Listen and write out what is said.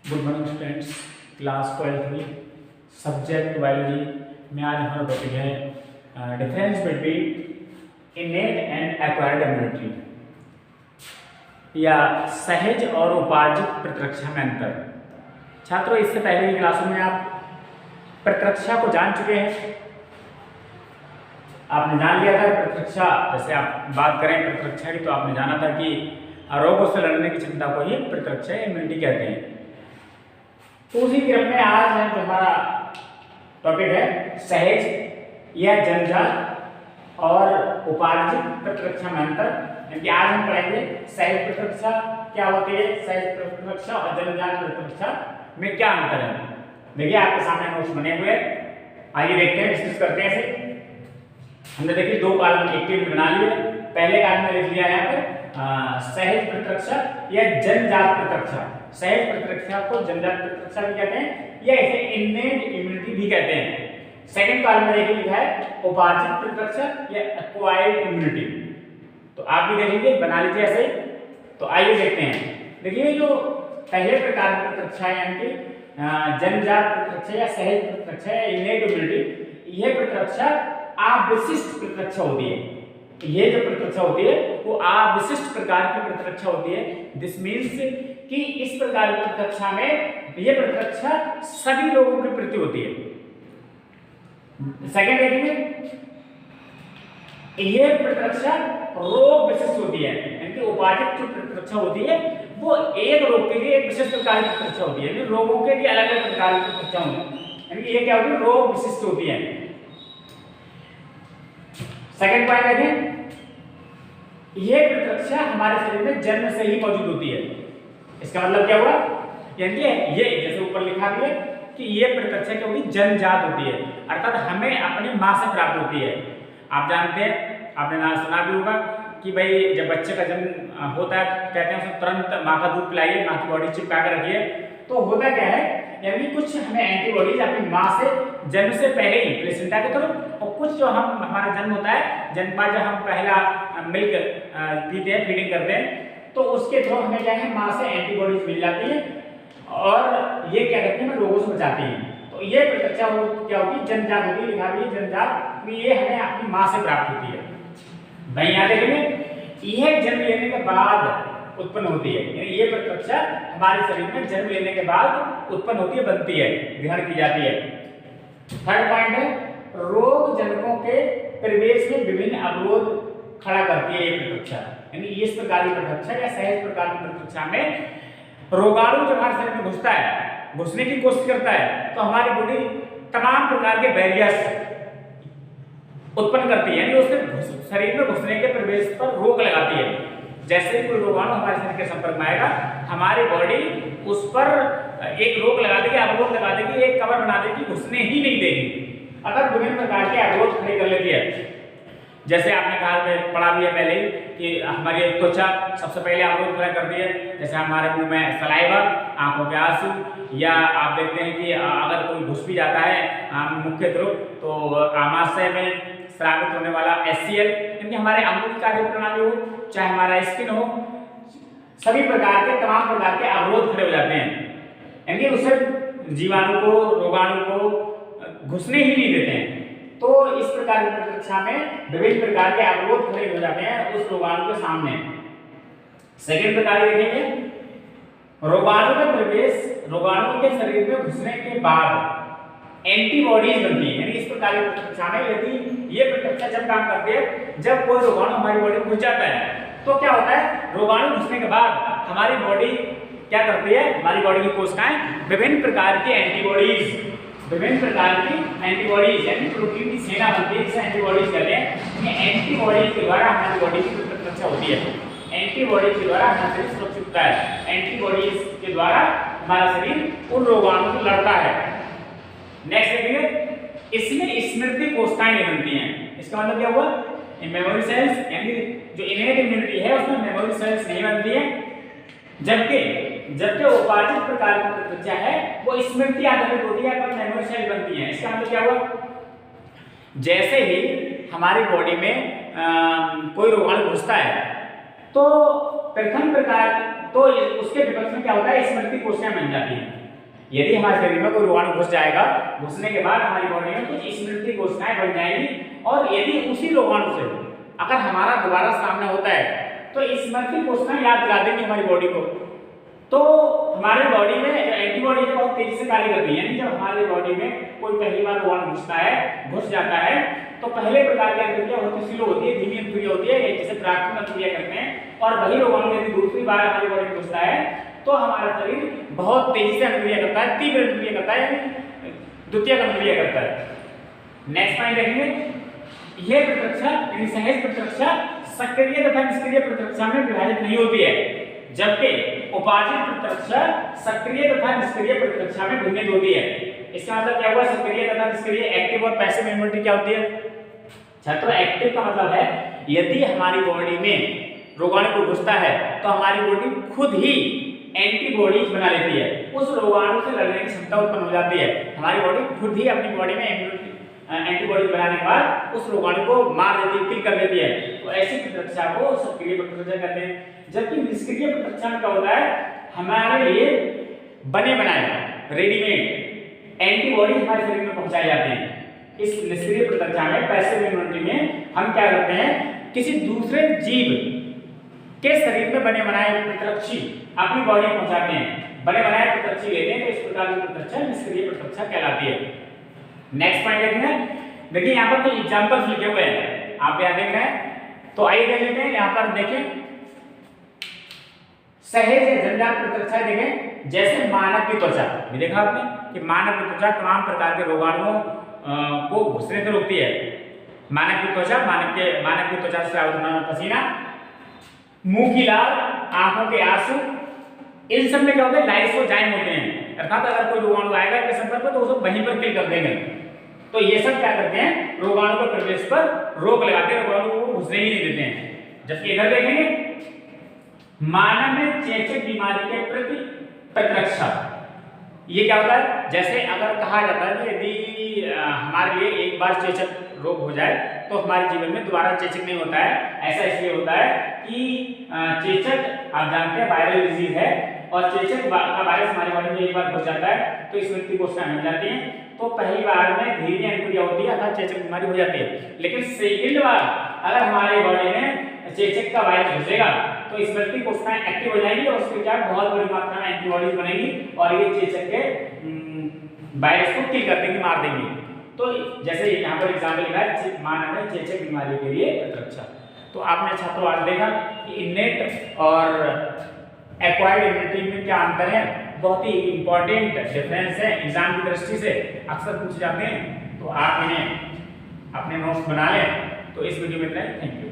Good morning students, class 12 में subject biology में आज हमारा टॉपिक है difference between इनेट and acquired immunity या सहज और उपार्जित प्रतिरक्षा में अंतर। छात्रों, इससे पहले की क्लासों में आप प्रतिरक्षा को जान चुके हैं। आपने जान लिया था प्रतिरक्षा, जैसे आप बात करें प्रतिरक्षा की तो आपने जाना था कि रोगों से लड़ने की क्षमता को ही प्रतिरक्षा इम्यूनिटी कहते हैं। तो उसी क्रम में आज है जो हमारा टॉपिक है सहज या जन्मजात और उपार्जित प्रतिरक्षा में अंतर। यानी आज हम पढ़ेंगे सहज प्रतिरक्षा क्या होती है, सहज प्रतिरक्षा और जन्मजात प्रतिरक्षा में क्या अंतर है। देखिए आपके सामने नोट्स बने हुए हैं, आइए देखते हैं, डिस्कस करते हैं इसे। हमने देखिए दो कॉलम एक टेबल बना लिए। पहले कॉलम में लिख लिया यहाँ पर सहज प्रतिरक्षा या जन्मजात प्रतिरक्षा। सहज प्रतिरक्षा को जन्मजात प्रतिरक्षा भी कहते हैं या इसे इनेट इम्यूनिटी भी कहते हैं। सेकंड कॉलम में देखिए लिखा है उपार्जित प्रतिरक्षा या एक्वायर्ड इम्यूनिटी। तो आप भी देख लीजिए, बना लीजिए ऐसे। तो आइए देखते हैं। देखिए जो पहले प्रकार की प्रतिरक्षा है यानी कि जन्मजात प्रतिरक्षा या सहज प्रतिरक्षा या इनेट इम्यूनिटी, यह प्रतिरक्षा अविशिष्ट प्रतिरक्षा होती है। ये जो प्रतिरक्षा होती है वो अविशिष्ट प्रकार की प्रतिरक्षा होती है। दिस मीन्स कि इस प्रकार की प्रतिरक्षा में ये प्रतिरक्षा सभी लोगों के प्रति होती है। सेकेंड देखिए, ये प्रतिरक्षा रोग विशिष्ट होती है। यानी कि उपार्जित जो प्रतिरक्षा होती है वो एक रोग के लिए एक विशिष्ट प्रकार की प्रतिरक्षा होती है। रोगों के लिए अलग अलग प्रकार की प्रतिरक्षा होती है, यानी कि ये क्या होती है, रोग विशिष्ट होती है। सेकेंड पॉइंट देखें, यह प्रतिरक्षा हमारे शरीर में जन्म से ही मौजूद होती है। इसका मतलब क्या हुआ, यानी ये जैसे ऊपर लिखा भी है कि यह प्रतिरक्षा क्या होगी, जन्मजात होती है, अर्थात हमें अपनी मां से प्राप्त होती है। आप जानते हैं, आपने ना सुना भी होगा कि भाई जब बच्चे का जन्म होता है कहते हैं उसको तुरंत माँ का दूध पिलाइए, माँ की बॉडी चिपका कर रखिए। तो होता क्या है, यानी कुछ हमें एंटीबॉडीज अपनी माँ से जन्म से पहले ही प्लेसेंटा के थ्रू, और कुछ जो हमारा जन्म होता है, जन्म बाद जब हम पहला मिल्क पीते हैं, फीडिंग करते हैं, तो उसके थ्रू हमें क्या है, माँ से एंटीबॉडीज मिल जाती है और ये क्या करते हैं, रोगों से बचाती है। तो ये प्रतिरक्षा क्या होगी, जन्मजात होगी। लिखा भी जन्मजात, ये हमें अपनी माँ से प्राप्त होती है। वहीं याद रखिए, यह जन्म लेने के बाद उत्पन्न होती है। यानी ये प्रतिरक्षा हमारे शरीर में जन्म लेने के बाद उत्पन्न होती है, बनती है, ग्रहण की जाती है। थर्ड पॉइंट है, रोग जनकों के प्रवेश में विभिन्न अवरोध खड़ा करती है ये प्रतिरक्षा। यानी इस प्रकार की प्रतिरक्षा या सहज प्रकार की प्रतिरक्षा में रोगाणु जब हमारे शरीर में घुसता है, घुसने की कोशिश करता है, तो हमारी बॉडी तमाम प्रकार के बैरियर्स उत्पन्न करती है, यानी उसके शरीर में घुसने के प्रवेश पर रोक लगाती है। जैसे ही कोई रोगाणु हमारे शरीर के संपर्क में आएगा, हमारी बॉडी उस पर एक रोक लगा देगी, अवरोध लगा देगी, एक कवर बना देगी, घुसने ही नहीं देगी। अगर विभिन्न प्रकार के अवरोध खड़े कर लेती है, जैसे आपने कहा पढ़ा भी है पहले ही कि हमारी त्वचा सबसे पहले अवरोध खड़ा करती है। जैसे हमारे मुंह में सलाइवा, आंखों के आंसू, या आप देखते हैं कि अगर कोई घुस भी जाता है मुख के थ्रू, तो आमाशय में स्रावित होने वाला HCl, यानी हमारे अंगों की कार्य प्रणाली हो, चाहे हमारा स्किन हो, सभी प्रकार के तमाम प्रकार के अवरोध खड़े हो जाते हैं। यानी उसे जीवाणु को, रोगाणु को घुसने ही नहीं देते हैं। तो इस प्रकार की प्रतिरक्षा में विभिन्न प्रकार के अवरोध खड़े हो जाते हैं उस रोगाणु के सामने। सेकेंड प्रकार देखेंगे, रोगाणु का प्रवेश, रोगाणु के शरीर में घुसने के बाद एंटीबॉडीज बनती है। यानी इस प्रकार की प्रतिरक्षा में यदि ये प्रतिरक्षा जब काम करती है, जब कोई रोगाणु हमारी बॉडी में घुस जाता है, तो क्या होता है, रोगाणु घुसने के बाद हमारी बॉडी क्या करती है, हमारी बॉडी की कोशिकाएं विभिन्न प्रकार की एंटीबॉडीज, विभिन्न प्रकार की एंटीबॉडीज यानी प्रोटीन की सेना बनती है, जिसे एंटीबॉडीज कहते हैं। एंटीबॉडीज के द्वारा हमारी बॉडी की प्रतिरक्षा होती है। एंटीबॉडीज के द्वारा हमारा शरीर सुरक्षित होता है। एंटीबॉडीज के द्वारा हमारा शरीर उन रोगाणु से लड़ता है। नेक्स्ट देखिए, इसमें स्मृति कोशिकाएं बनती हैं। इसका मतलब क्या हुआ, मेमोरी सेल्स, यानी जो इनेट इम्यूनिटी है उसमें मेमोरी सेल्स नहीं बनती है, जबकि उपार्जित प्रकार की प्रतिरक्षा है वो स्मृति आधारित होती है, पर मेमोरी सेल बनती है। इसका मतलब क्या हुआ, जैसे ही हमारी बॉडी में कोई रोगाणु घुसता है, तो प्रथम प्रकार तो उसके विपक्ष में क्या होता है, स्मृति कोशिकाएं बन जाती हैं। यदि हमारे शरीर में कोई रोगाणु घुस जाएगा, घुसने के बाद हमारी बॉडी में कुछ स्मृति कोशिकाएं बन जाएंगी, और यदि उसी रोगाणु से अगर हमारा दोबारा सामना होता है तो स्मृति कोशिकाएं याद दिला देंगी हमारी बॉडी को। तो हमारे बॉडी में एंटीबॉडी बहुत तेजी से कार्य करती है, यानी जब हमारी बॉडी में कोई पहली बार रोगाणु घुस जाता है तो पहले प्रकार की अंतक्रिया बहुत स्लो होती है, धीमी अंतक्रिया होती है, जिसे प्राथमिक अंतक्रिया करते हैं। और वही रोगाणु यदि दूसरी बार हमारी बॉडी में घुसता है तो हमारा शरीर बहुत तेजी से अंतक्रिया करता है, तीव्र अंतक्रिया करता है, द्वितीयक अंतक्रिया करता है। नेक्स्ट पॉइंट देखेंगे, यह प्रतिरक्षा यानी सहज प्रतिरक्षा सक्रिय तथा निष्क्रिय प्रतिरक्षा में विभाजित नहीं होती है, जबकि उपाजित प्रतिरक्षा सक्रिय तथा निष्क्रिय प्रतिरक्षा में भिन्नित होती है। इसका मतलब क्या हुआ, सक्रिय तथा निष्क्रिय, एक्टिव और पैसिव इम्यूनिटी क्या होती है छात्रों? एक्टिव का मतलब है यदि हमारी बॉडी में रोगाणु को घुसता है तो हमारी बॉडी खुद ही एंटीबॉडीज बना लेती है, उस रोगाणु से लड़ने की क्षमता उत्पन्न हो जाती है। हमारी बॉडी खुद ही अपनी बॉडी में एंटीबॉडीज बनाने के बाद उस रोगाणु को मार देती है, किल कर देती है। तो ऐसी प्रतिरक्षा को सक्रिय प्रतिरक्षा कहते हैं। जबकि निष्क्रिय प्रतिरक्षा में क्या होता है, हमारे लिए बने बनाए रेडीमेड एंटीबॉडी हमारे शरीर में पहुंचाए जाते हैं। इस निष्क्रिय प्रतिरक्षा में, पैसिव इम्यूनिटी में, हम क्या करते हैं, किसी दूसरे जीव के शरीर में बने बनाए प्रतिरक्षी अपनी बॉडी में पहुंचाते हैं, बने बनाए प्रतिरक्षी लेते हैं, तो इस प्रकार की प्रतिरक्षा निष्क्रिय प्रतिरक्षा कहलाती है। नेक्स्ट पॉइंट देखते हैं, देखिए यहाँ पर कुछ एग्जांपल्स लिखे हुए हैं, आप यहाँ देख रहे हैं, तो आइए देख लेते हैं। यहाँ पर देखें, सहज जन्यजात प्रतिरक्षा देखें, जैसे मानव की त्वचा, ये देखा आपने कि मानव की त्वचा तमाम प्रकार के रोगाणुओं को घुसने से रोकती है। मानव की त्वचा, मानव की त्वचा से स्रावित होने वाला पसीना, मुंह की लाल, आंखों के आंसू, इन सब में क्या होता है, लाइसोजाइम होते हैं, अर्थात अगर कोई रोगाणु आएगा इनके संपर्क पर तो वो सब वहीं पर किल कर देंगे। तो ये सब क्या करते हैं, रोगाणु के प्रवेश पर रोक लगाते हैं, रोगाणु को घुसने ही नहीं देते हैं। जबकि इधर देखेंगे, मानव में चेचक बीमारी के प्रति प्रतिरक्षा, ये क्या होता है, जैसे अगर कहा जाता है कि यदि हमारे लिए एक बार चेचक रोग हो जाए तो हमारे जीवन में दोबारा चेचक नहीं होता है। ऐसा इसलिए होता है कि चेचक आप जानते हैं वायरल डिजीज है, और चेचक का वायरस हमारी बॉडी में एक बार घुस जाता है तो इस व्यक्ति को कोशिकाएं मिल जाती हैं, तो पहली बार में धीरे अंतक्रिया होती है, अर्थात चेचक बीमारी हो जाती है। लेकिन सेकंड बार अगर हमारी बॉडी में चेचक का वायरस घुसेगा तो इस व्यक्ति कोशिकाएं एक्टिव हो जाएंगी और उसके क्या बहुत बड़ी मात्रा में एंटीबॉडीज बनेगी और ये चेचक के वायरस को किल कर देंगी, मार देंगी। तो जैसे यहाँ पर एग्जाम्पल लिखा है, मानव में चेचक बीमारी के लिए प्रतिरक्षा। तो आपने छात्रों आज देखा कि इनेट और एक्वायर्ड इम्यूनिटी में क्या अंतर है, बहुत ही इंपॉर्टेंट डिफरेंस है, एग्जाम की दृष्टि से अक्सर पूछे जाते हैं। तो आप इन्हें अपने नोट्स बना लें। तो इस वीडियो में इतना ही, थैंक यू।